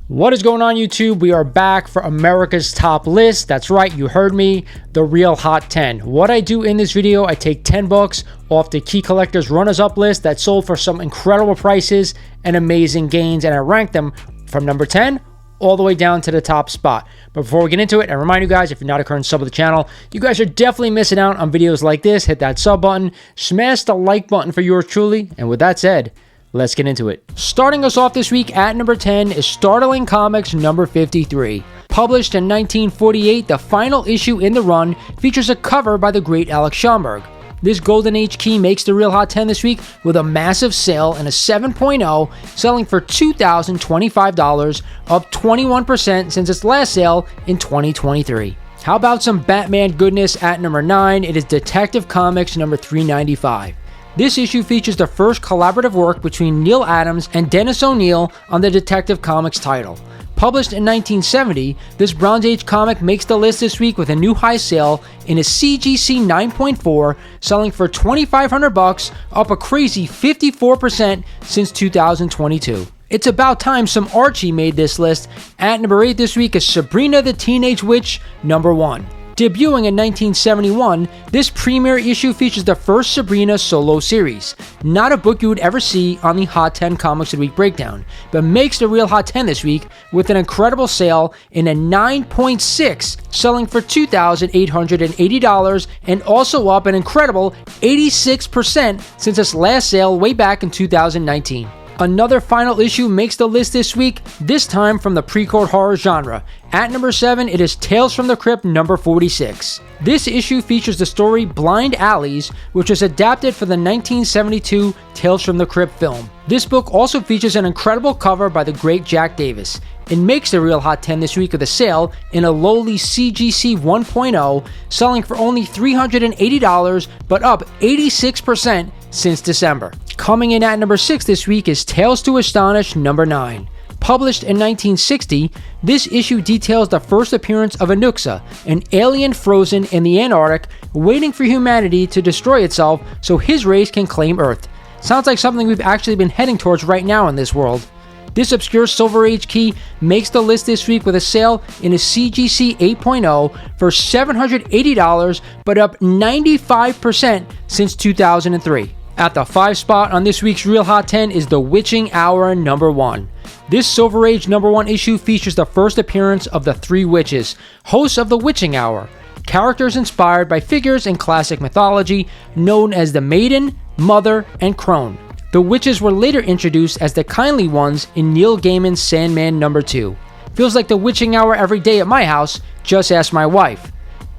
What is going on, YouTube? We are back for America's top list. That's right, you heard me, the Real Hot 10. What I do in this video, I take 10 books off the key collectors runners-up list that sold for some incredible prices and amazing gains, and I rank them from number 10 all the way down to the top spot. But before we get into it, I remind you guys, if you're not a current sub of the channel, you guys are definitely missing out on videos like this. Hit that sub button, smash the like button for yours truly, and with that said, let's get into it. Starting us off this week at number 10 is Startling Comics number 53. Published in 1948, the final issue in the run features a cover by the great Alex Schomburg. This Golden Age key makes the Real Hot 10 this week with a massive sale and a 7.0, selling for $2,025, up 21% since its last sale in 2023. How about some Batman goodness at number 9? It is Detective Comics number 395. This issue features the first collaborative work between Neil Adams and Dennis O'Neil on the Detective Comics title. Published in 1970, this Bronze Age comic makes the list this week with a new high sale in a CGC 9.4, selling for $2,500, up a crazy 54% since 2022. It's about time some Archie made this list. At number 8 this week is Sabrina the Teenage Witch number 1. Debuting in 1971, this premiere issue features the first Sabrina solo series. Not a book you would ever see on the Hot 10 Comics of the Week breakdown, but makes the Real Hot 10 this week with an incredible sale in a 9.6, selling for $2,880 and also up an incredible 86% since its last sale way back in 2019. Another final issue makes the list this week, this time from the pre-code horror genre. At number 7, it is Tales from the Crypt number 46. This issue features the story Blind Alleys, which was adapted for the 1972 Tales from the Crypt film. This book also features an incredible cover by the great Jack Davis. It makes the Real Hot 10 this week with a sale in a lowly CGC 1.0, selling for only $380, but up 86% since December. Coming in at number 6 this week is Tales to Astonish number 9. Published in 1960, this issue details the first appearance of Anuxa, an alien frozen in the Antarctic, waiting for humanity to destroy itself so his race can claim Earth. Sounds like something we've actually been heading towards right now in this world. This obscure Silver Age key makes the list this week with a sale in a CGC 8.0 for $780, but up 95% since 2003. At the 5 spot on this week's Real Hot 10 is The Witching Hour number 1. This Silver Age number 1 issue features the first appearance of the 3 witches, hosts of The Witching Hour, characters inspired by figures in classic mythology known as the Maiden, Mother, and Crone. The witches were later introduced as the kindly ones in Neil Gaiman's Sandman number 2. Feels like The Witching Hour every day at my house, just ask my wife.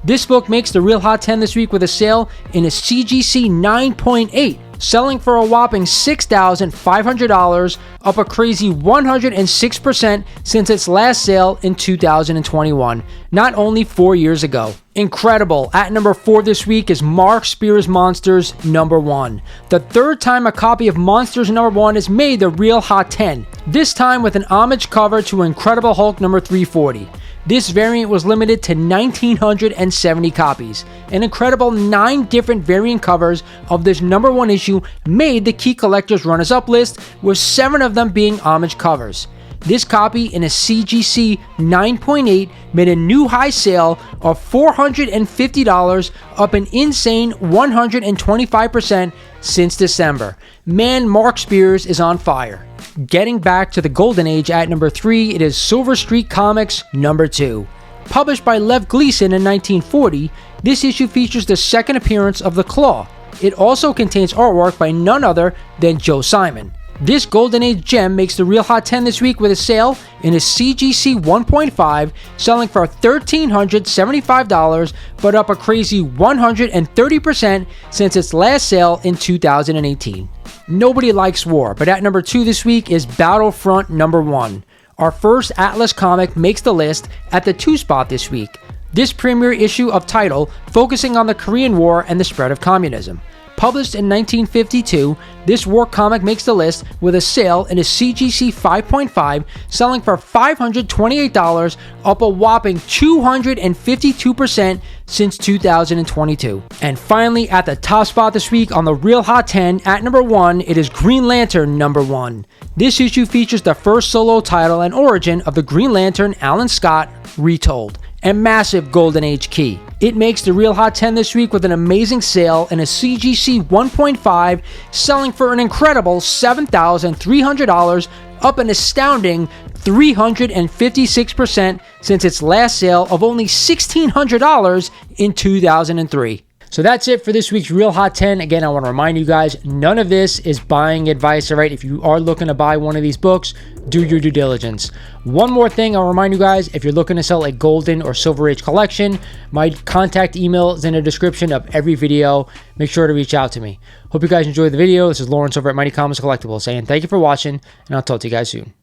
This book makes the Real Hot 10 this week with a sale in a CGC 9.8, selling for a whopping $6,500, up a crazy 106% since its last sale in 2021, not only 4 years ago. Incredible. At number 4 this week is Mark Spears' Monsters number 1. The third time a copy of Monsters number 1 is made the Real Hot 10, this time with an homage cover to Incredible Hulk number 340. This variant was limited to 1,970 copies. An incredible 9 different variant covers of this number 1 issue made the key collectors runners-up list, with 7 of them being homage covers. This copy in a CGC 9.8 made a new high sale of $450, up an insane 125% since December. Man, Mark Spears is on fire. Getting back to the Golden Age at number 3, it is Silver Streak Comics number 2. Published by Lev Gleason in 1940, this issue features the second appearance of the Claw. It also contains artwork by none other than Joe Simon. This Golden Age gem makes the Real Hot 10 this week with a sale in a CGC 1.5, selling for $1,375, but up a crazy 130% since its last sale in 2018. Nobody likes war, but at number 2 this week is Battlefront number 1. Our first Atlas comic makes the list at the 2 spot this week. This premiere issue of Title, focusing on the Korean War and the spread of communism. Published in 1952, this war comic makes the list with a sale in a CGC 5.5, selling for $528, up a whopping 252% since 2022. And finally, at the top spot this week on the Real Hot 10, at number 1, it is Green Lantern number 1. This issue features the first solo title and origin of the Green Lantern Alan Scott retold, a massive Golden Age key. It makes the Real Hot 10 this week with an amazing sale in a CGC 1.5, selling for an incredible $7,300, up an astounding 356% since its last sale of only $1,600 in 2003. So that's it for this week's Real Hot 10. Again, I want to remind you guys, none of this is buying advice, all right? If you are looking to buy one of these books, do your due diligence. One more thing, I'll remind you guys, if you're looking to sell a Golden or Silver Age collection, my contact email is in the description of every video. Make sure to reach out to me. Hope you guys enjoyed the video. This is Lawrence over at Mighty Comics Collectibles saying thank you for watching, and I'll talk to you guys soon.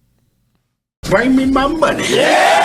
Bring me my money. Yeah!